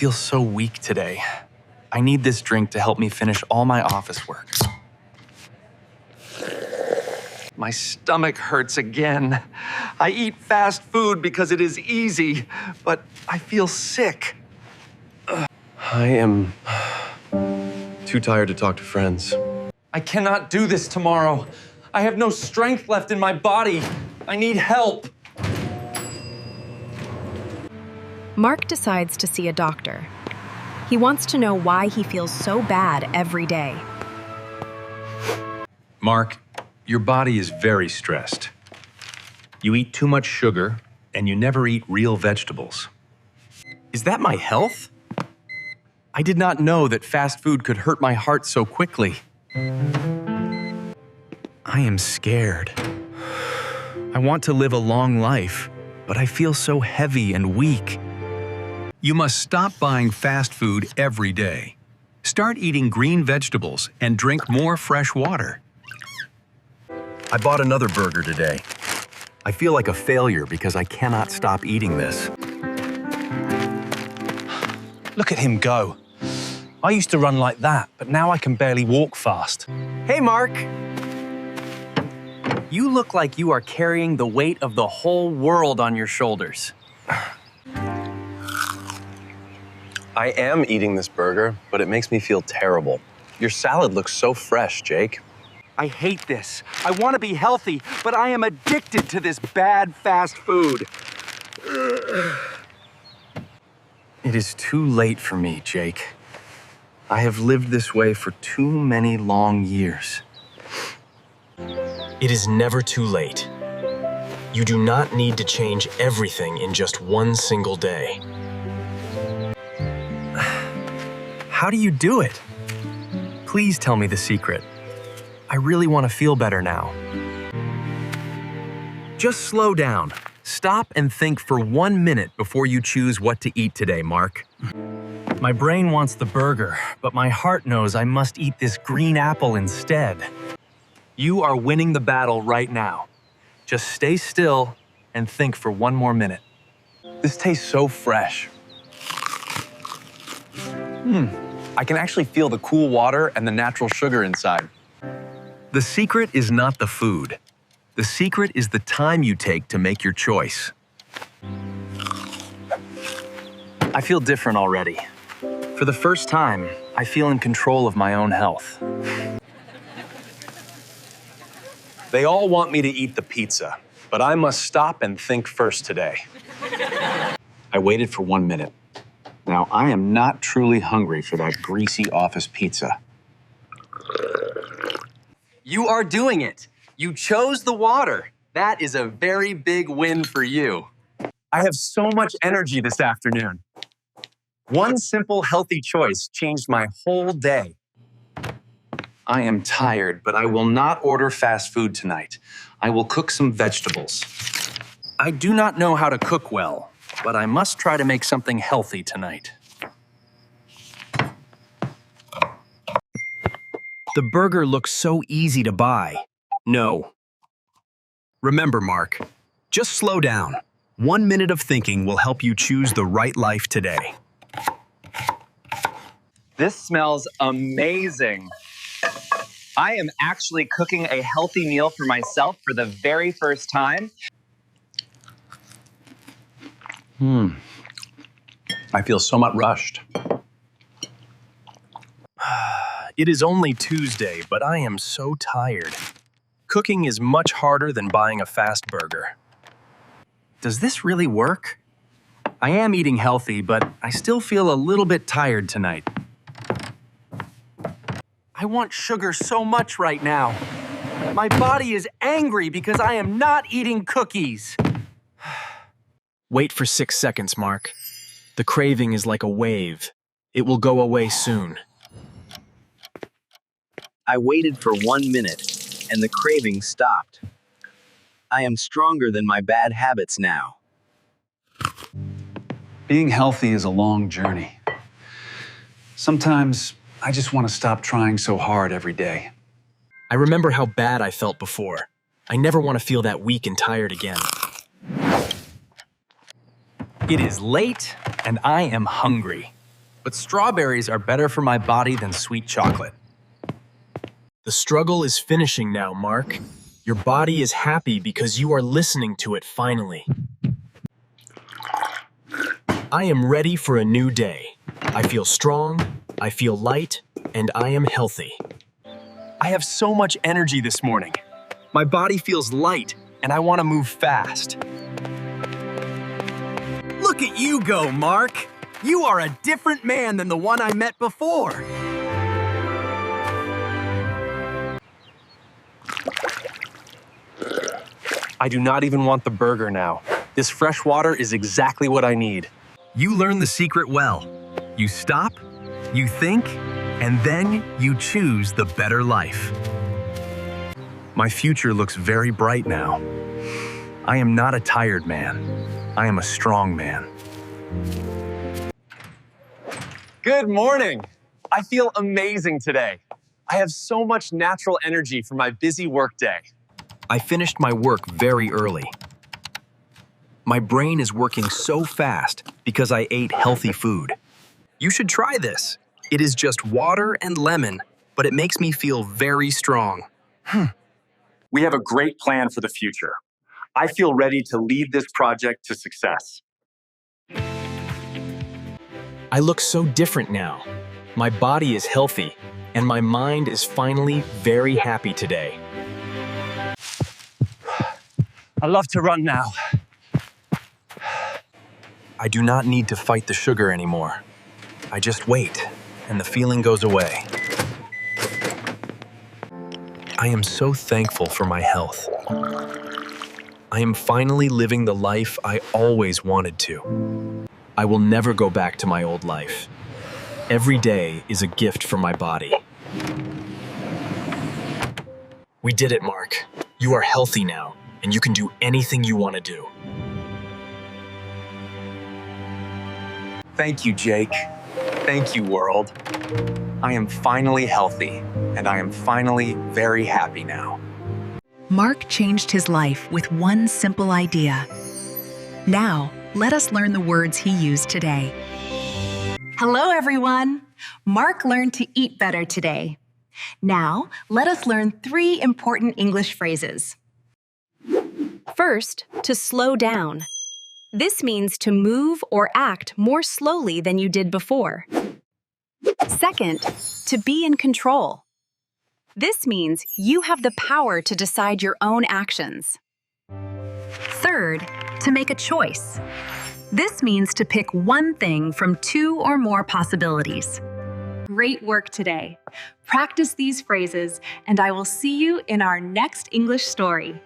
feel so weak today. I need this drink to help me finish all my office work. My stomach hurts again. I eat fast food because it is easy, but I feel sick. I am too tired to talk to friends. I cannot do this tomorrow. I have no strength left in my body. I need help. Mark decides to see a doctor. He wants to know why he feels so bad every day. Mark, your body is very stressed. You eat too much sugar, and you never eat real vegetables. Is that my health? I did not know that fast food could hurt my heart so quickly. I am scared. I want to live a long life, but I feel so heavy and weak. You must stop buying fast food every day. Start eating green vegetables and drink more fresh water. I bought another burger today. I feel like a failure because I cannot stop eating this. Look at him go. I used to run like that, but now I can barely walk fast. Hey, Mark. You look like you are carrying the weight of the whole world on your shoulders. I am eating this burger, but it makes me feel terrible. Your salad looks so fresh, Jake. I hate this. I want to be healthy, but I am addicted to this bad fast food. It is too late for me, Jake. I have lived this way for too many long years. It is never too late. You do not need to change everything in just one single day. How do you do it? Please tell me the secret. I really want to feel better now. Just slow down. Stop and think for 1 minute before you choose what to eat today, Mark. My brain wants the burger, but my heart knows I must eat this green apple instead. You are winning the battle right now. Just stay still and think for 1 more minute. This tastes so fresh. I can actually feel the cool water and the natural sugar inside. The secret is not the food. The secret is the time you take to make your choice. I feel different already. For the first time, I feel in control of my own health. They all want me to eat the pizza, but I must stop and think first today. I waited for 1 minute. Now, I am not truly hungry for that greasy office pizza. You are doing it. You chose the water. That is a very big win for you. I have so much energy this afternoon. One simple healthy choice changed my whole day. I am tired, but I will not order fast food tonight. I will cook some vegetables. I do not know how to cook well, but I must try to make something healthy tonight. The burger looks so easy to buy. No. Remember, Mark, just slow down. 1 minute of thinking will help you choose the right life today. This smells amazing. I am actually cooking a healthy meal for myself for the very first time. I feel somewhat rushed. It is only Tuesday, but I am so tired. Cooking is much harder than buying a fast burger. Does this really work? I am eating healthy, but I still feel a little bit tired tonight. I want sugar so much right now. My body is angry because I am not eating cookies. Wait for 6 seconds, Mark. The craving is like a wave. It will go away soon. I waited for 1 minute, and the craving stopped. I am stronger than my bad habits now. Being healthy is a long journey. Sometimes I just want to stop trying so hard every day. I remember how bad I felt before. I never want to feel that weak and tired again. It is late, and I am hungry. but strawberries are better for my body than sweet chocolate. The struggle is finishing now, Mark. Your body is happy because you are listening to it finally. I am ready for a new day. I feel strong, I feel light, and I am healthy. I have so much energy this morning. My body feels light, and I want to move fast. Look at you go, Mark! You are a different man than the one I met before. I do not even want the burger now. This fresh water is exactly what I need. You learn the secret well. You stop, you think, and then you choose the better life. My future looks very bright now. I am not a tired man. I am a strong man. Good morning. I feel amazing today. I have so much natural energy for my busy workday. I finished my work very early. My brain is working so fast because I ate healthy food. You should try this. It is just water and lemon, but it makes me feel very strong. We have a great plan for the future. I feel ready to lead this project to success. I look so different now. My body is healthy, and my mind is finally very happy today. I love to run now. I do not need to fight the sugar anymore. I just wait, and the feeling goes away. I am so thankful for my health. I am finally living the life I always wanted to. I will never go back to my old life. Every day is a gift for my body. We did it, Mark. You are healthy now, and you can do anything you want to do. Thank you, Jake. Thank you, world. I am finally healthy, and I am finally very happy now. Mark changed his life with one simple idea. Now, let us learn the words he used today. Hello, everyone. Mark learned to eat better today. Now, let us learn 3 important English phrases. First, to slow down. This means to move or act more slowly than you did before. Second, to be in control. This means you have the power to decide your own actions. Third, to make a choice. This means to pick one thing from 2 or more possibilities. Great work today. Practice these phrases, and I will see you in our next English story.